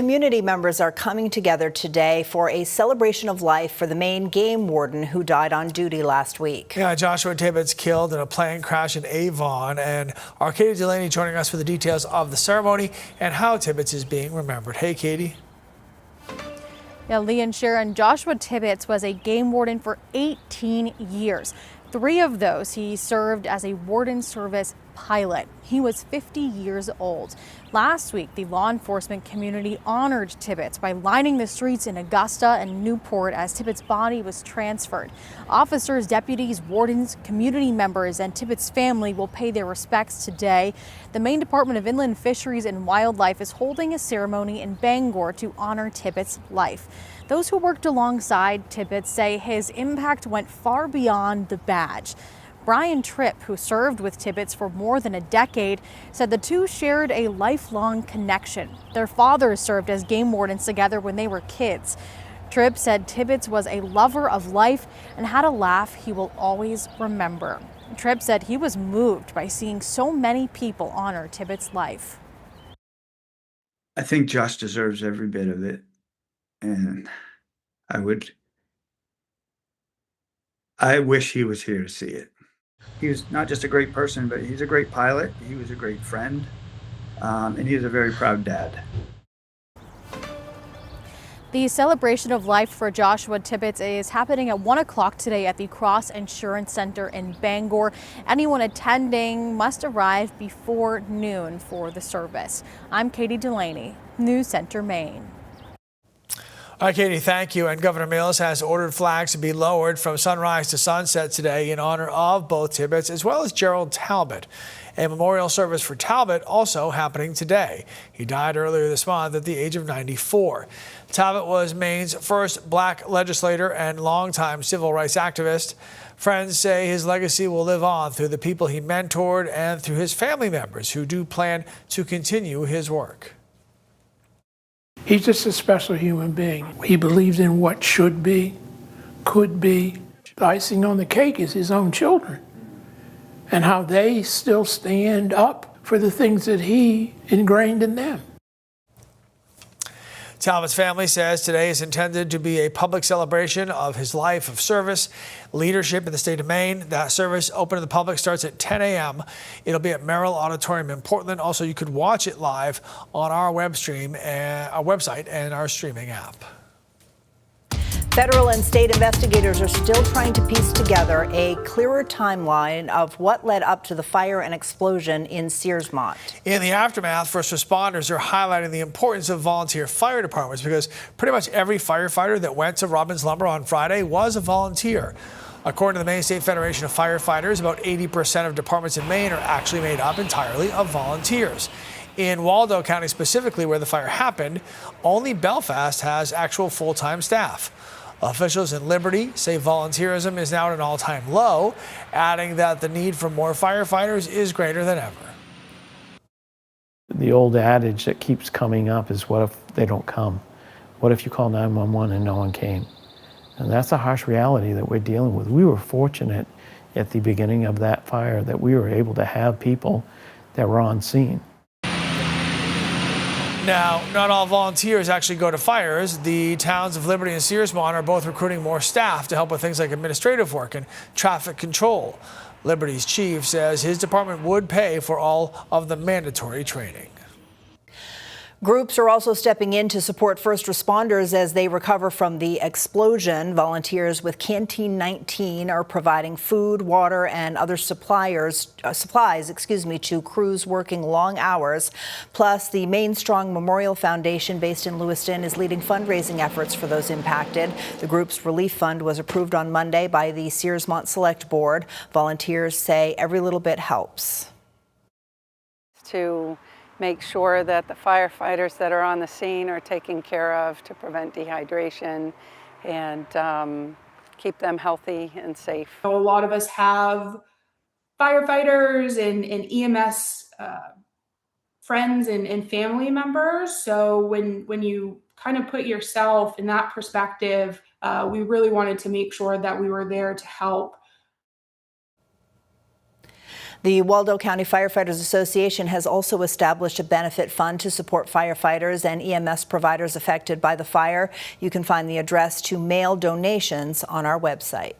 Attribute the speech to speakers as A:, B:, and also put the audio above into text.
A: community members are coming together today for a celebration of life for the Maine game warden who died on duty last week.
B: Yeah, Joshua Tibbetts killed in a plane crash in Avon, and our Katie Delaney joining us for the details of the ceremony and how Tibbetts is being remembered. Hey, Katie.
C: Yeah, Lee and Sharon, Joshua Tibbetts was a game warden for 18 years. 3 of those he served as a warden service pilot. He was 50 years old. Last week, the law enforcement community honored Tibbetts by lining the streets in Augusta and Newport as Tibbetts' body was transferred. Officers, deputies, wardens, community members, and Tibbetts' family will pay their respects today. The Maine Department of Inland Fisheries and Wildlife is holding a ceremony in Bangor to honor Tibbetts' life. Those who worked alongside Tibbetts say his impact went far beyond the badge. Brian Tripp, who served with Tibbetts for more than a decade, said the two shared a lifelong connection. Their fathers served as game wardens together when they were kids. Tripp said Tibbetts was a lover of life and had a laugh he will always remember. Tripp said he was moved by seeing so many people honor Tibbetts' life.
D: I think Josh deserves every bit of it. And I wish he was here to see it. He was not just a great person, but he's a great pilot. He was a great friend, and he's a very proud dad.
C: The celebration of life for Joshua Tibbetts is happening at 1 o'clock today at the Cross Insurance Center in Bangor. Anyone attending must arrive before noon for the service. I'm Katie Delaney, News Center, Maine.
B: All right, Katie, thank you. And Governor Mills has ordered flags to be lowered from sunrise to sunset today in honor of both Tibbetts as well as Gerald Talbot. A memorial service for Talbot also happening today. He died earlier this month at the age of 94. Talbot was Maine's first black legislator and longtime civil rights activist. Friends say his legacy will live on through the people he mentored and through his family members who do plan to continue his work.
E: He's just a special human being. He believes in what should be, could be. The icing on the cake is his own children and how they still stand up for the things that he ingrained in them.
B: Talbot's family says today is intended to be a public celebration of his life of service, leadership in the state of Maine. That service open to the public starts at 10 a.m. It'll be at Merrill Auditorium in Portland. Also, you could watch it live on our web stream, our website and our streaming app.
A: Federal and state investigators are still trying to piece together a clearer timeline of what led up to the fire and explosion in Searsmont. In the aftermath, first responders are highlighting the importance of volunteer fire departments because pretty much every firefighter that went to Robbins Lumber on Friday was a volunteer. According to the Maine State Federation of Firefighters, about 80% of departments in Maine are actually made up entirely of volunteers. In Waldo County specifically, where the fire happened, only Belfast has actual full-time staff. Officials in Liberty say volunteerism is now at an all-time low, adding that the need for more firefighters is greater than ever.
E: The old adage that keeps coming up is, what if they don't come? What if you call 911 and no one came? And that's a harsh reality that we're dealing with. We were fortunate at the beginning of that fire that we were able to have people that were on scene.
B: Now, not all volunteers actually go to fires. The towns of Liberty and Searsmont are both recruiting more staff to help with things like administrative work and traffic control. Liberty's chief says his department would pay for all of the mandatory training. Groups are also stepping in to support first responders as they recover from the explosion. Volunteers with Canteen 19 are providing food, water, and other supplies to crews working long hours. Plus, the Maine Strong Memorial Foundation, based in Lewiston, is leading fundraising efforts for those impacted. The group's relief fund was approved on Monday by the Searsmont Select Board. Volunteers say every little bit helps.
F: To make sure that the firefighters that are on the scene are taken care of to prevent dehydration and keep them healthy and safe.
G: A lot of us have firefighters and EMS friends and family members. So when you kind of put yourself in that perspective, we really wanted to make sure that we were there to help.
A: The Waldo County Firefighters Association has also established a benefit fund to support firefighters and EMS providers affected by the fire. You can find the address to mail donations on our website.